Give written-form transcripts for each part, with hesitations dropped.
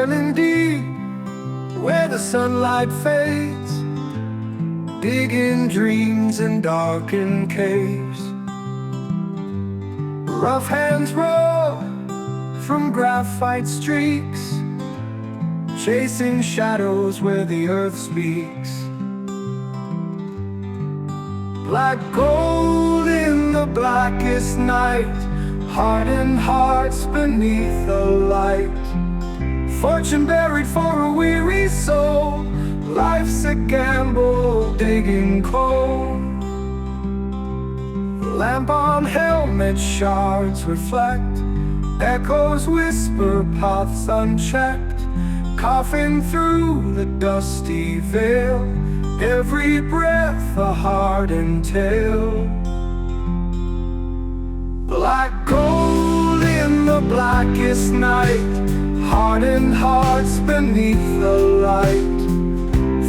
Dwelling deep where the sunlight fades, digging dreams in darkened caves. Rough hands roll from graphite streaks, chasing shadows where the earth speaks. Black gold in the blackest night, hardened hearts beneath the light. Fortune buried for a weary soul, life's a gamble digging coal. Lamp on helmet shards reflect, echoes whisper paths unchecked. Coughing through the dusty veil, every breath a hardened tale. Black gold in the blackest night, hardened hearts beneath the light.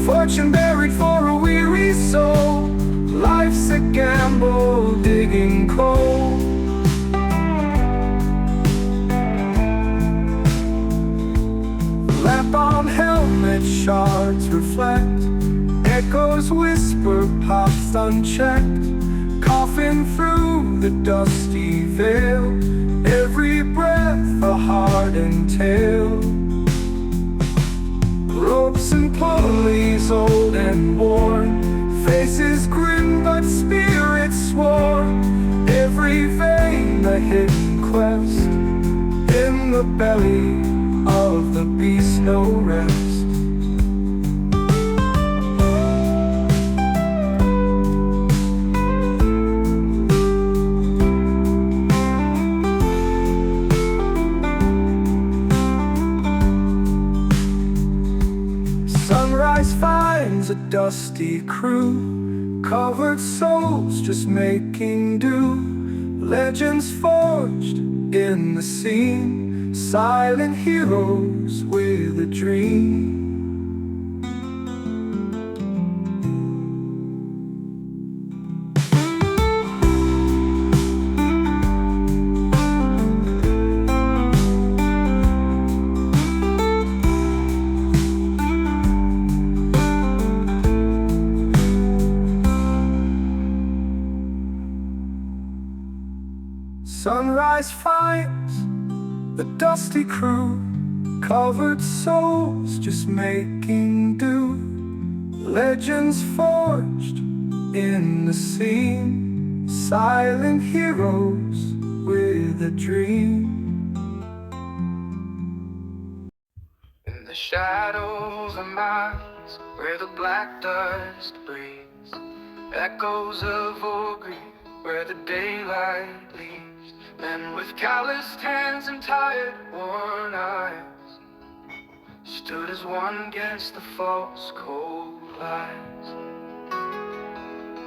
Fortune buried for a weary soul, life's a gamble digging coal. Lamp on helmet shards reflect, echoes whisper paths unchecked. Coughing through the dusty veil, every breath a hardened tale. Ropes and pulleys old and worn, faces grim but spirits sworn. Every vein a hidden quest, in the belly of the beast no rest. Sunrise finds a dusty crew, covered souls just making do. Legends forged in the seam, silent heroes with a dream. Sunrise finds the dusty crew, covered souls just making do. Legends forged in the seam, silent heroes with a dream. In the shadows of mines, where the black dust breathes, echoes of old grief, where the daylight leaves. Men with calloused hands and tired, worn eyes stood as one against the false cold lies.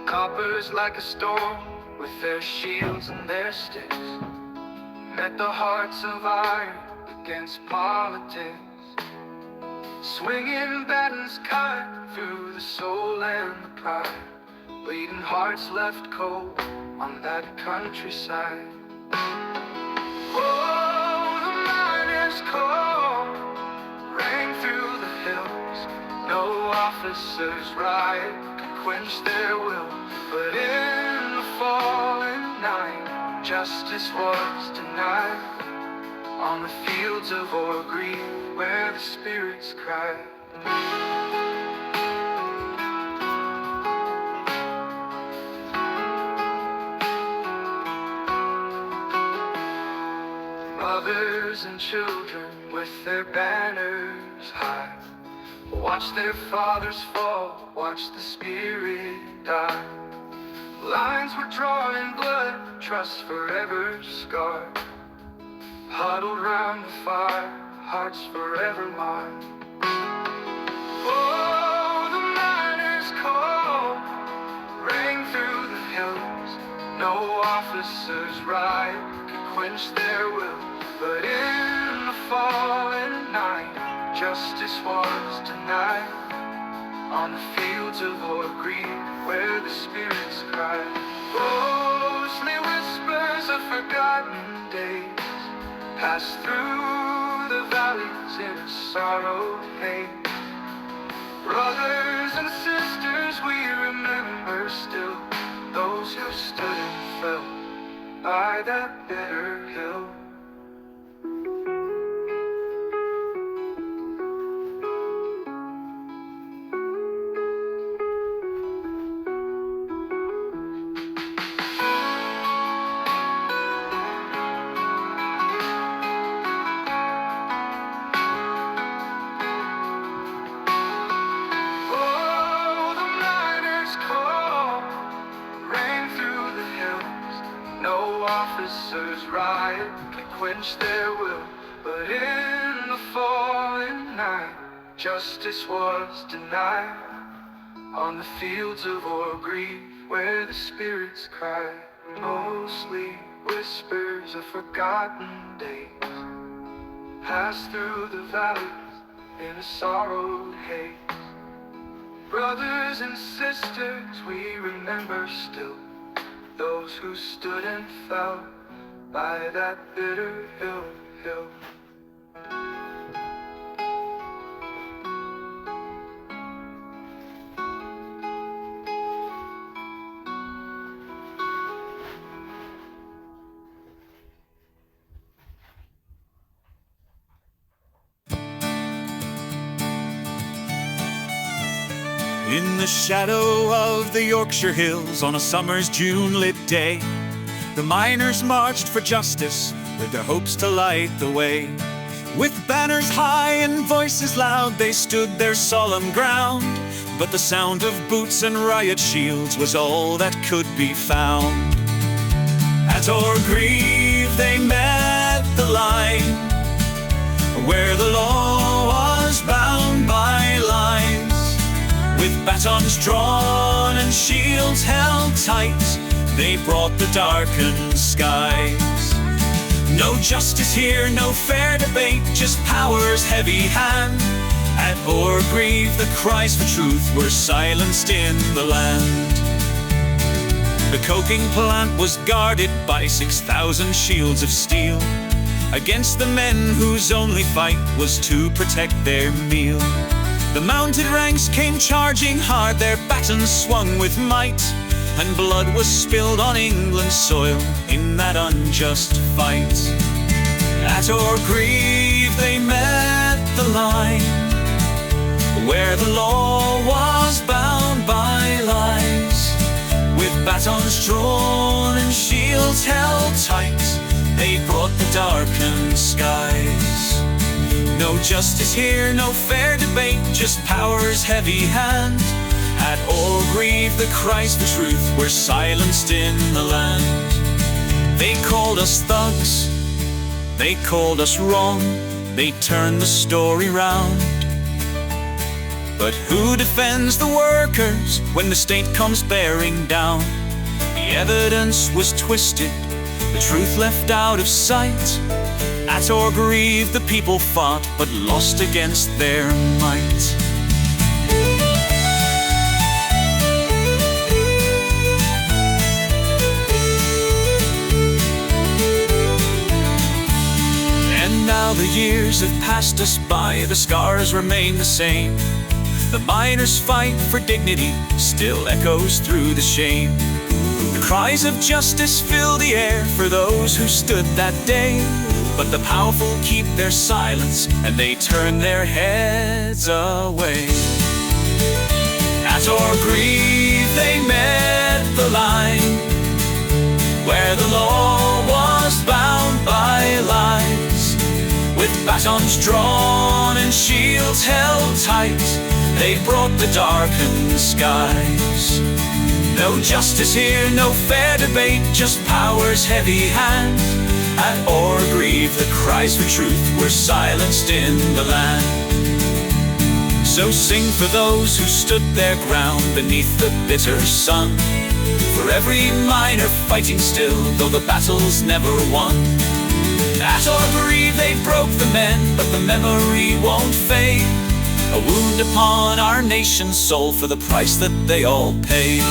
Coppers like a storm, with their shields and their sticks, met the hearts of iron against politics. Swinging batons cut through the soul and the pride, bleeding hearts left cold on that countryside. Oh, the miner's call rang through the hills. No officer's right could quench their will, but in the falling night, justice was denied. On the fields of Orgreave, where the spirits cried. Mothers and children with their banners high, watch their fathers fall, watch the spirit die. Lines were drawn in blood, trust forever scarred. Huddled round the fire, hearts forever marred. Oh, the miner's call rang through the hills. No officer's right could quench their will, but in the falling night, justice was denied. On the fields of Orgreave, where the spirits cried. Ghostly whispers of forgotten days pass through the valleys in a sorrow haze. Brothers and sisters, we remember still those who stood and fell by that bitter hill. Officers riot, they quench their will, but in the falling night, justice was denied. On the fields of Orgreave, where the spirits cry, mostly whispers of forgotten days, pass through the valleys in a sorrowed haze. Brothers and sisters, we remember still those who stood and fell by that bitter hill. In the shadow of the Yorkshire hills on a summer's June-lit day, the miners marched for justice with their hopes to light the way. With banners high and voices loud, they stood their solemn ground, but the sound of boots and riot shields was all that could be found. At Orgreave they met the line, where the law was bound by lines. With batons drawn and shields held tight, they brought the darkened skies. No justice here, no fair debate, just power's heavy hand. At Orgreave the cries for truth were silenced in the land. The coking plant was guarded by 6,000 shields of steel, against the men whose only fight was to protect their meal. The mounted ranks came charging hard, their batons swung with might, and blood was spilled on England's soil in that unjust fight. At Orgreave they met the line, where the law was bound by lies. With batons drawn and shields held tight, they brought the darkened skies. No justice here, no fair debate, just power's heavy hand. At Orgreave the cries for truth were silenced in the land. They called us thugs, they called us wrong, they turned the story round. But who defends the workers when the state comes bearing down? The evidence was twisted, the truth left out of sight. At Orgreave the people fought, but lost against their might. And now the years have passed us by, the scars remain the same. The miners' fight for dignity still echoes through the shame. The cries of justice fill the air for those who stood that day, but the powerful keep their silence and they turn their heads away. At Orgreave they met the line, where the law was bound by lies. With batons drawn and shields held tight, they brought the darkened skies. No justice here, no fair debate, just power's heavy hand. At Orgreave the cries for truth were silenced in the land. So sing for those who stood their ground beneath the bitter sun, for every miner fighting still, though the battle's never won. At Orgreave they broke the men, but the memory won't fade. A wound upon our nation's soul for the price that they all paid.